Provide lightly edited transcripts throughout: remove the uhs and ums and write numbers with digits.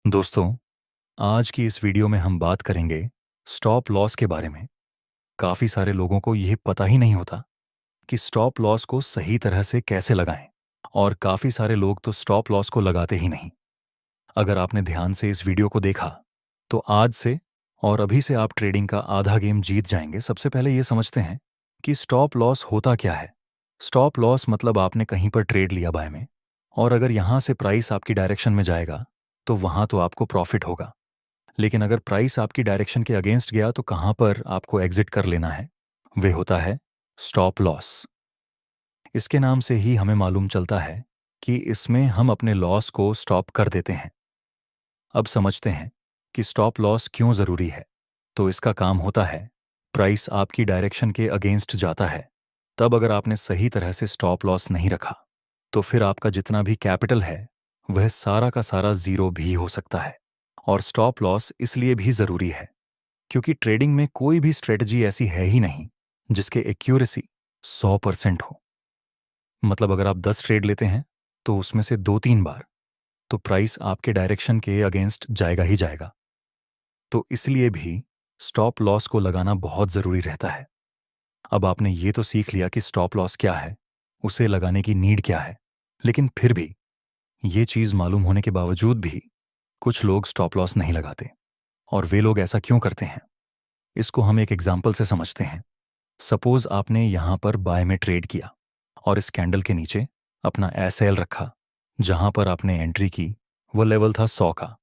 दोस्तों, आज की इस वीडियो में हम बात करेंगे स्टॉप लॉस के बारे में। काफ़ी सारे लोगों को यह पता ही नहीं होता कि स्टॉप लॉस को सही तरह से कैसे लगाएं, और काफ़ी सारे लोग तो स्टॉप लॉस को लगाते ही नहीं। अगर आपने ध्यान से इस वीडियो को देखा, तो आज से और अभी से आप ट्रेडिंग का आधा गेम जीत जाएंगे। सबसे पहले ये समझते हैं कि स्टॉप लॉस होता क्या है। स्टॉप लॉस मतलब आपने कहीं पर ट्रेड लिया बाय में, और अगर यहाँ से प्राइस आपकी डायरेक्शन में जाएगा, तो वहाँ तो आपको प्रॉफिट होगा। लेकिन अगर प्राइस आपकी डायरेक्शन के अगेंस्ट गया, तो कहाँ पर आपको एग्जिट कर लेना है, वे होता है स्टॉप लॉस। इसके नाम से ही हमें मालूम चलता है कि इसमें हम अपने लॉस को स्टॉप कर देते हैं। अब समझते हैं कि स्टॉप लॉस क्यों ज़रूरी है। तो इसका काम होता है, प्राइस आपकी डायरेक्शन के अगेंस्ट जाता है, तब अगर आपने सही तरह से स्टॉप लॉस नहीं रखा, तो फिर आपका जितना भी कैपिटल है, वह सारा का सारा ज़ीरो भी हो सकता है। और स्टॉप लॉस इसलिए भी ज़रूरी है क्योंकि ट्रेडिंग में कोई भी स्ट्रेटजी ऐसी है ही नहीं जिसके एक्यूरेसी 100% हो। मतलब अगर आप 10 ट्रेड लेते हैं, तो उसमें से 2-3 बार तो प्राइस आपके डायरेक्शन के अगेंस्ट जाएगा ही जाएगा। तो इसलिए भी स्टॉप लॉस को लगाना बहुत ज़रूरी रहता है। अब आपने ये तो सीख लिया कि स्टॉप लॉस क्या है, उसे लगाने की नीड क्या है। लेकिन फिर भी ये चीज़ मालूम होने के बावजूद भी कुछ लोग स्टॉप लॉस नहीं लगाते। और वे लोग ऐसा क्यों करते हैं, इसको हम एक एग्जाम्पल से समझते हैं। सपोज आपने यहां पर बाय में ट्रेड किया और इस कैंडल के नीचे अपना एसएल रखा। जहां पर आपने एंट्री की वो लेवल था 100 का,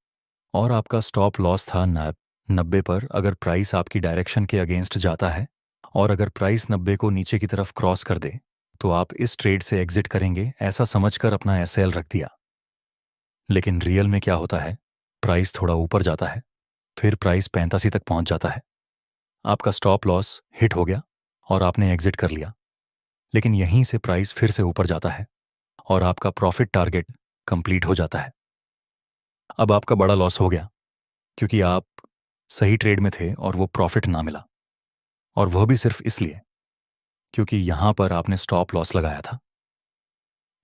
और आपका स्टॉप लॉस था 90 पर। अगर प्राइस आपकी डायरेक्शन के अगेंस्ट जाता है और अगर प्राइस 90 को नीचे की तरफ क्रॉस कर दे, तो आप इस ट्रेड से एग्जिट करेंगे, ऐसा समझकर अपना एसएल रख दिया। लेकिन रियल में क्या होता है, प्राइस थोड़ा ऊपर जाता है, फिर प्राइस 85 तक पहुंच जाता है, आपका स्टॉप लॉस हिट हो गया और आपने एग्जिट कर लिया। लेकिन यहीं से प्राइस फिर से ऊपर जाता है और आपका प्रॉफिट टारगेट कंप्लीट हो जाता है। अब आपका बड़ा लॉस हो गया क्योंकि आप सही ट्रेड में थे और वो प्रॉफिट ना मिला, और वह भी सिर्फ इसलिए क्योंकि यहां पर आपने स्टॉप लॉस लगाया था।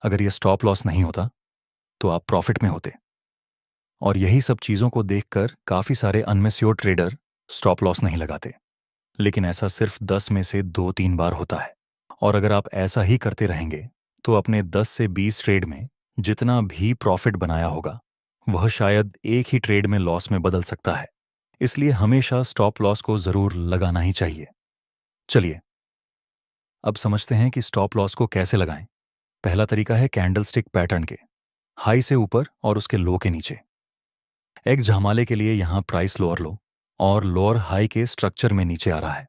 अगर यह स्टॉप लॉस नहीं होता, तो आप प्रॉफिट में होते। और यही सब चीज़ों को देखकर काफ़ी सारे अनमेच्योर ट्रेडर स्टॉप लॉस नहीं लगाते। लेकिन ऐसा सिर्फ 10 में से 2-3 बार होता है। और अगर आप ऐसा ही करते रहेंगे, तो अपने 10 से 20 ट्रेड में जितना भी प्रॉफिट बनाया होगा, वह शायद एक ही ट्रेड में लॉस में बदल सकता है। इसलिए हमेशा स्टॉप लॉस को ज़रूर लगाना ही चाहिए। चलिए, अब समझते हैं कि स्टॉप लॉस को कैसे लगाएं। पहला तरीका है कैंडलस्टिक पैटर्न के हाई से ऊपर और उसके लो के नीचे। एक झमाले के लिए यहां प्राइस लोअर लो और लोअर हाई के स्ट्रक्चर में नीचे आ रहा है,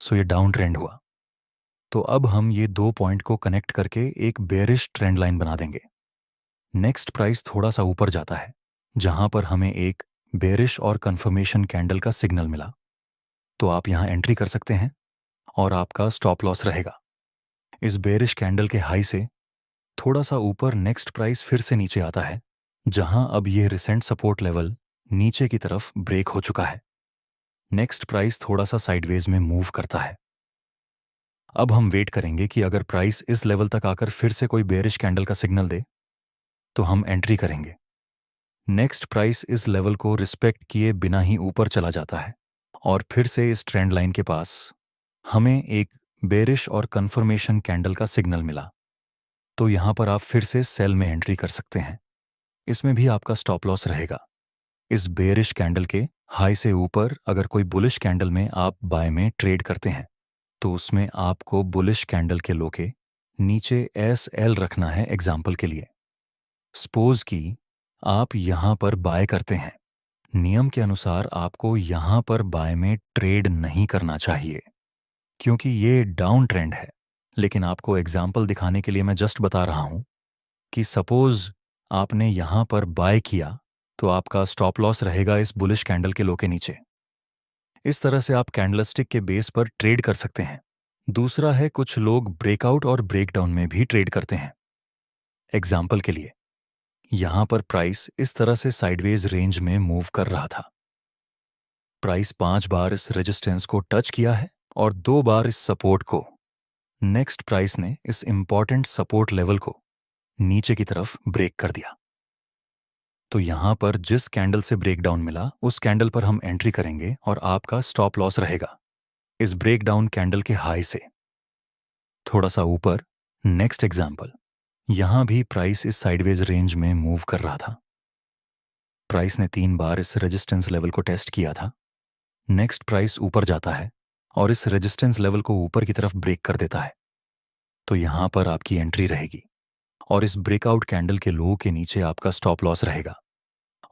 सो ये डाउन ट्रेंड हुआ। तो अब हम ये दो पॉइंट को कनेक्ट करके एक बेरिश ट्रेंड लाइन बना देंगे। नेक्स्ट प्राइस थोड़ा सा ऊपर जाता है, जहां पर हमें एक बेरिश और कंफर्मेशन कैंडल का सिग्नल मिला, तो आप यहां एंट्री कर सकते हैं और आपका स्टॉप लॉस रहेगा। इस बेरिश कैंडल के हाई से थोड़ा सा ऊपर नेक्स्ट प्राइस फिर से नीचे आता है, जहां अब यह रिसेंट सपोर्ट लेवल नीचे की तरफ ब्रेक हो चुका है। नेक्स्ट प्राइस थोड़ा सा साइडवेज में मूव करता है। अब हम वेट करेंगे कि अगर प्राइस इस लेवल तक आकर फिर से कोई बेरिश कैंडल का सिग्नल दे, तो हम एंट्री करेंगे। नेक्स्ट प्राइस इस लेवल को रिस्पेक्ट किए बिना ही ऊपर चला जाता है और फिर से इस ट्रेंड लाइन के पास हमें एक बेरिश और कंफर्मेशन कैंडल का सिग्नल मिला, तो यहां पर आप फिर से सेल में एंट्री कर सकते हैं। इसमें भी आपका स्टॉप लॉस रहेगा। इस बेरिश कैंडल के हाई से ऊपर अगर कोई बुलिश कैंडल में आप बाय में ट्रेड करते हैं, तो उसमें आपको बुलिश कैंडल के लो के नीचे एस एल रखना है। एग्जाम्पल के लिए, सपोज कि आप यहां पर बाय करते हैं, नियम के अनुसार आपको यहां पर बाय में ट्रेड नहीं करना चाहिए क्योंकि ये डाउन ट्रेंड है। लेकिन आपको एग्जाम्पल दिखाने के लिए मैं जस्ट बता रहा हूं कि सपोज आपने यहां पर बाय किया, तो आपका स्टॉप लॉस रहेगा इस बुलिश कैंडल के लो के नीचे। इस तरह से आप कैंडलस्टिक के बेस पर ट्रेड कर सकते हैं। दूसरा है, कुछ लोग ब्रेकआउट और ब्रेकडाउन में भी ट्रेड करते हैं। एग्जाम्पल के लिए, यहां पर प्राइस इस तरह से साइडवेज रेंज में मूव कर रहा था। प्राइस 5 बार इस रेजिस्टेंस को टच किया है और 2 बार इस सपोर्ट को। नेक्स्ट प्राइस ने इस इंपॉर्टेंट सपोर्ट लेवल को नीचे की तरफ ब्रेक कर दिया। तो यहाँ पर जिस कैंडल से ब्रेकडाउन मिला उस कैंडल पर हम एंट्री करेंगे और आपका स्टॉप लॉस रहेगा इस ब्रेकडाउन कैंडल के हाई से थोड़ा सा ऊपर। नेक्स्ट एग्जाम्पल, यहाँ भी प्राइस इस साइडवेज रेंज में मूव कर रहा था। प्राइस ने 3 बार इस रेजिस्टेंस लेवल को टेस्ट किया था। नेक्स्ट प्राइस ऊपर जाता है और इस रेजिस्टेंस लेवल को ऊपर की तरफ ब्रेक कर देता है। तो यहाँ पर आपकी एंट्री रहेगी और इस ब्रेकआउट कैंडल के लो के नीचे आपका स्टॉप लॉस रहेगा।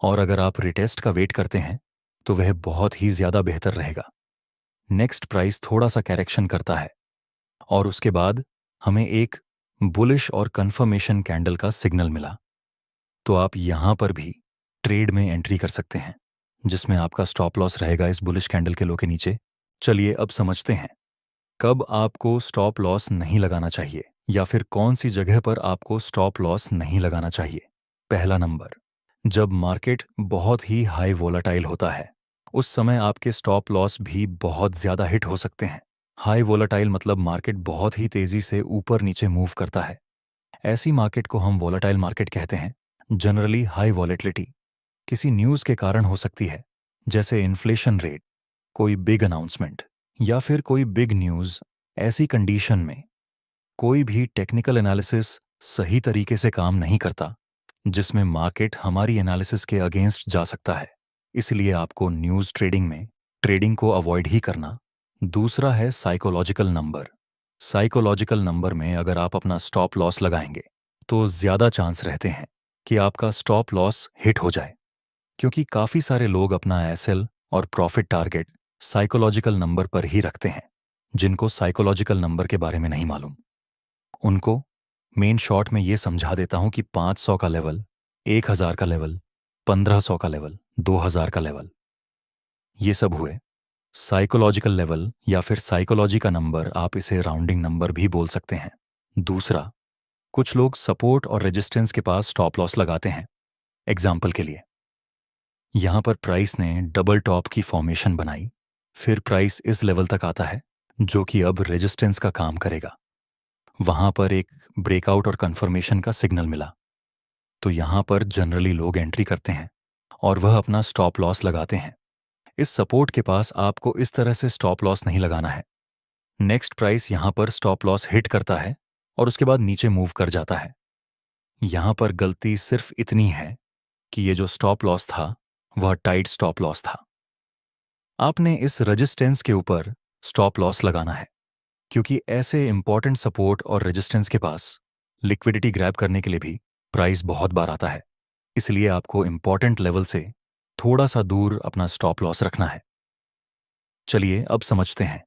और अगर आप रिटेस्ट का वेट करते हैं तो वह बहुत ही ज्यादा बेहतर रहेगा। नेक्स्ट प्राइस थोड़ा सा करेक्शन करता है और उसके बाद हमें एक बुलिश और कंफर्मेशन कैंडल का सिग्नल मिला। तो आप यहां पर भी ट्रेड में एंट्री कर सकते हैं जिसमें आपका स्टॉप लॉस रहेगा इस बुलिश कैंडल के लो के नीचे। चलिए अब समझते हैं कब आपको स्टॉप लॉस नहीं लगाना चाहिए या फिर कौन सी जगह पर आपको स्टॉप लॉस नहीं लगाना चाहिए। पहला नंबर, जब मार्केट बहुत ही हाई वोलाटाइल होता है उस समय आपके स्टॉप लॉस भी बहुत ज्यादा हिट हो सकते हैं। हाई वोलाटाइल मतलब मार्केट बहुत ही तेजी से ऊपर नीचे मूव करता है। ऐसी मार्केट को हम वोलाटाइल मार्केट कहते हैं। जनरली हाई वॉलेटिलिटी किसी न्यूज़ के कारण हो सकती है, जैसे इन्फ्लेशन रेट, कोई बिग अनाउंसमेंट या फिर कोई बिग न्यूज़। ऐसी कंडीशन में कोई भी टेक्निकल एनालिसिस सही तरीके से काम नहीं करता जिसमें मार्केट हमारी एनालिसिस के अगेंस्ट जा सकता है। इसलिए आपको न्यूज़ ट्रेडिंग में ट्रेडिंग को अवॉइड ही करना। दूसरा है साइकोलॉजिकल नंबर। साइकोलॉजिकल नंबर में अगर आप अपना स्टॉप लॉस लगाएंगे तो ज़्यादा चांस रहते हैं कि आपका स्टॉप लॉस हिट हो जाए, क्योंकि काफ़ी सारे लोग अपना एसएल और प्रॉफिट टारगेट साइकोलॉजिकल नंबर पर ही रखते हैं। जिनको साइकोलॉजिकल नंबर के बारे में नहीं मालूम उनको मेन शॉर्ट में ये समझा देता हूं कि 500 का लेवल, 1000 का लेवल, 1500 का लेवल, 2000 का लेवल, ये सब हुए साइकोलॉजिकल लेवल या फिर साइकोलॉजी का नंबर। आप इसे राउंडिंग नंबर भी बोल सकते हैं। दूसरा, कुछ लोग सपोर्ट और रेजिस्टेंस के पास स्टॉप लॉस लगाते हैं। एग्जाम्पल के लिए, यहां पर प्राइस ने डबल टॉप की फॉर्मेशन बनाई, फिर प्राइस इस लेवल तक आता है जो कि अब रेजिस्टेंस का काम करेगा। वहां पर एक ब्रेकआउट और कंफर्मेशन का सिग्नल मिला। तो यहां पर जनरली लोग एंट्री करते हैं और वह अपना स्टॉप लॉस लगाते हैं। इस सपोर्ट के पास आपको इस तरह से स्टॉप लॉस नहीं लगाना है। नेक्स्ट प्राइस यहां पर स्टॉप लॉस हिट करता है और उसके बाद नीचे मूव कर जाता है। यहां पर गलती सिर्फ इतनी है कि ये जो स्टॉप लॉस था वह टाइट स्टॉप लॉस था। आपने इस रेजिस्टेंस के ऊपर स्टॉप लॉस लगाना है, क्योंकि ऐसे इंपॉर्टेंट सपोर्ट और रेजिस्टेंस के पास लिक्विडिटी ग्रैब करने के लिए भी प्राइस बहुत बार आता है। इसलिए आपको इंपॉर्टेंट लेवल से थोड़ा सा दूर अपना स्टॉप लॉस रखना है। चलिए अब समझते हैं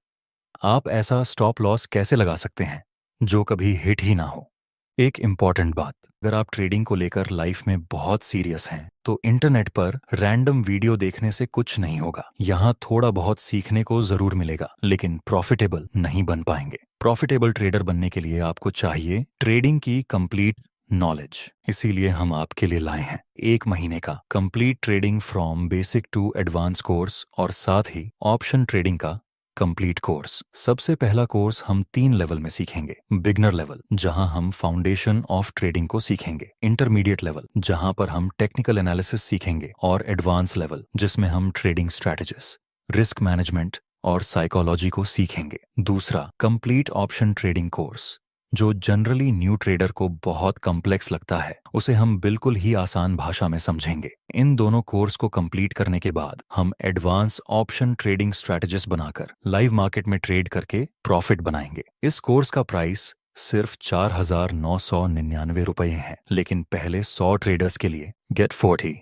आप ऐसा स्टॉप लॉस कैसे लगा सकते हैं जो कभी हिट ही ना हो। एक इंपॉर्टेंट बात, अगर आप ट्रेडिंग को लेकर लाइफ में बहुत सीरियस हैं तो इंटरनेट पर रैंडम वीडियो देखने से कुछ नहीं होगा। यहाँ थोड़ा बहुत सीखने को जरूर मिलेगा लेकिन प्रॉफिटेबल नहीं बन पाएंगे। प्रॉफिटेबल ट्रेडर बनने के लिए आपको चाहिए ट्रेडिंग की कंप्लीट नॉलेज। इसीलिए हम आपके लिए लाए हैं 1 महीने का complete trading from basic to advance course और साथ ही ऑप्शन ट्रेडिंग का कंप्लीट कोर्स। सबसे पहला कोर्स हम 3 लेवल में सीखेंगे। बिगनर लेवल, जहां हम फाउंडेशन ऑफ ट्रेडिंग को सीखेंगे। इंटरमीडिएट लेवल, जहां पर हम टेक्निकल एनालिसिस सीखेंगे। और एडवांस लेवल, जिसमें हम ट्रेडिंग स्ट्रैटेजीज, रिस्क मैनेजमेंट और साइकोलॉजी को सीखेंगे। दूसरा, कंप्लीट ऑप्शन ट्रेडिंग कोर्स, जो जनरली न्यू ट्रेडर को बहुत कॉम्प्लेक्स लगता है, उसे हम बिल्कुल ही आसान भाषा में समझेंगे। इन दोनों कोर्स को कंप्लीट करने के बाद हम एडवांस ऑप्शन ट्रेडिंग स्ट्रैटेजिस्ट बनाकर लाइव मार्केट में ट्रेड करके प्रॉफिट बनाएंगे। इस कोर्स का प्राइस सिर्फ 4,999 रुपये है, लेकिन पहले 100 ट्रेडर्स के लिए गेट 40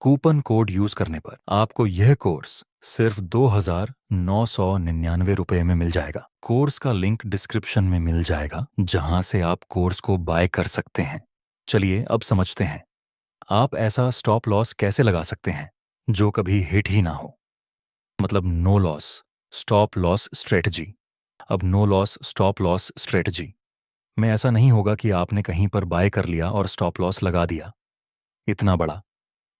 कूपन कोड यूज करने पर आपको यह कोर्स सिर्फ 2,999 रुपये में मिल जाएगा। कोर्स का लिंक डिस्क्रिप्शन में मिल जाएगा, जहां से आप कोर्स को बाय कर सकते हैं। चलिए अब समझते हैं आप ऐसा स्टॉप लॉस कैसे लगा सकते हैं जो कभी हिट ही ना हो। मतलब no loss stop loss strategy. अब no loss stop loss strategy में ऐसा नहीं होगा कि आपने कहीं पर बाय कर लिया और स्टॉप लॉस लगा दिया इतना बड़ा।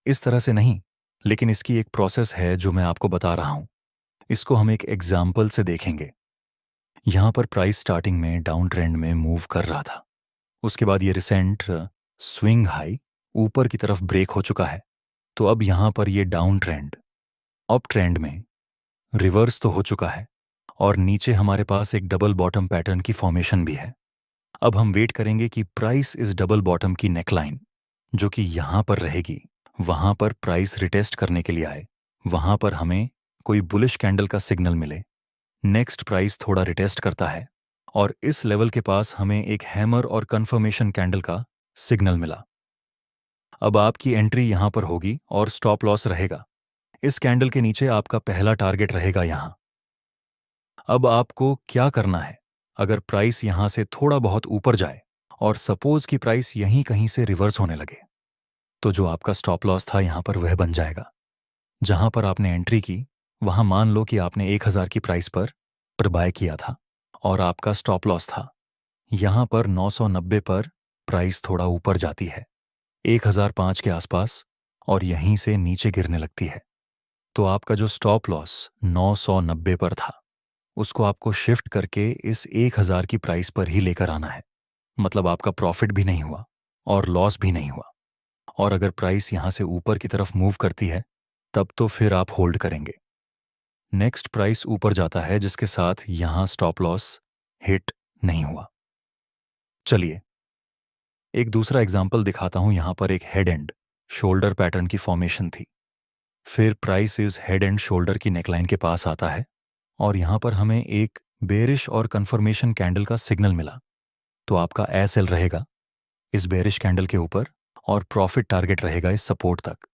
इस तरह से नहीं, लेकिन इसकी एक प्रोसेस है जो मैं आपको बता रहा हूं। इसको हम एक एग्जाम्पल से देखेंगे। यहां पर प्राइस स्टार्टिंग में डाउन ट्रेंड में मूव कर रहा था। उसके बाद ये रिसेंट स्विंग हाई ऊपर की तरफ ब्रेक हो चुका है तो अब यहां पर ये डाउन ट्रेंड अप ट्रेंड में रिवर्स तो हो चुका है और नीचे हमारे पास एक डबल बॉटम पैटर्न की फॉर्मेशन भी है। अब हम वेट करेंगे कि प्राइस इस डबल बॉटम की नेकलाइन जो कि यहां पर रहेगी वहां पर प्राइस रिटेस्ट करने के लिए आए, वहां पर हमें कोई बुलिश कैंडल का सिग्नल मिले। नेक्स्ट प्राइस थोड़ा रिटेस्ट करता है और इस लेवल के पास हमें एक हैमर और कंफर्मेशन कैंडल का सिग्नल मिला। अब आपकी एंट्री यहां पर होगी और स्टॉप लॉस रहेगा। इस कैंडल के नीचे आपका पहला टारगेट रहेगा यहां। अब आपको क्या करना है, अगर प्राइस यहां से थोड़ा बहुत ऊपर जाए और सपोज कि प्राइस यहीं कहीं से रिवर्स होने लगे, तो जो आपका स्टॉप लॉस था यहां पर वह बन जाएगा। जहां पर आपने एंट्री की वहां मान लो कि आपने 1000 की प्राइस पर बाय किया था और आपका स्टॉप लॉस था यहां पर 990 पर। प्राइस थोड़ा ऊपर जाती है 1005 के आसपास और यहीं से नीचे गिरने लगती है, तो आपका जो स्टॉप लॉस 990 पर था उसको आपको शिफ्ट करके इस 1000 की प्राइस पर ही लेकर आना है। मतलब आपका प्रॉफिट भी नहीं हुआ और लॉस भी नहीं हुआ। और अगर प्राइस यहां से ऊपर की तरफ मूव करती है तब तो फिर आप होल्ड करेंगे। नेक्स्ट प्राइस ऊपर जाता है जिसके साथ यहां स्टॉप लॉस हिट नहीं हुआ। चलिए एक दूसरा एग्जाम्पल दिखाता हूं। यहां पर एक हेड एंड शोल्डर पैटर्न की फॉर्मेशन थी, फिर प्राइस इस हेड एंड शोल्डर की नेकलाइन के पास आता है और यहां पर हमें एक बेरिश और कंफर्मेशन कैंडल का सिग्नल मिला। तो आपका एसएल रहेगा इस बेरिश कैंडल के ऊपर और प्रॉफिट टारगेट रहेगा इस सपोर्ट तक।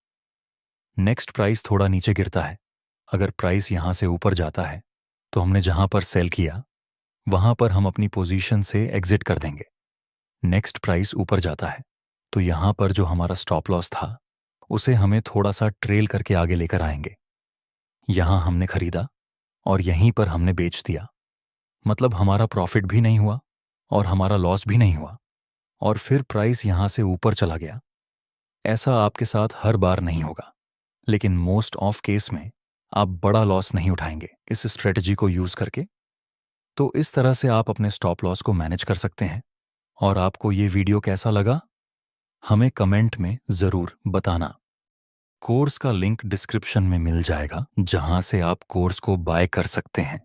नेक्स्ट प्राइस थोड़ा नीचे गिरता है। अगर प्राइस यहां से ऊपर जाता है तो हमने जहां पर सेल किया वहां पर हम अपनी पोजीशन से एग्जिट कर देंगे। नेक्स्ट प्राइस ऊपर जाता है तो यहां पर जो हमारा स्टॉप लॉस था उसे हमें थोड़ा सा ट्रेल करके आगे लेकर आएंगे। यहां हमने खरीदा और यहीं पर हमने बेच दिया। मतलब हमारा प्रॉफिट भी नहीं हुआ और हमारा लॉस भी नहीं हुआ और फिर प्राइस यहां से ऊपर चला गया। ऐसा आपके साथ हर बार नहीं होगा, लेकिन मोस्ट ऑफ केस में आप बड़ा लॉस नहीं उठाएंगे इस स्ट्रेटजी को यूज करके। तो इस तरह से आप अपने स्टॉप लॉस को मैनेज कर सकते हैं। और आपको ये वीडियो कैसा लगा हमें कमेंट में जरूर बताना। कोर्स का लिंक डिस्क्रिप्शन में मिल जाएगा जहां से आप कोर्स को बाय कर सकते हैं।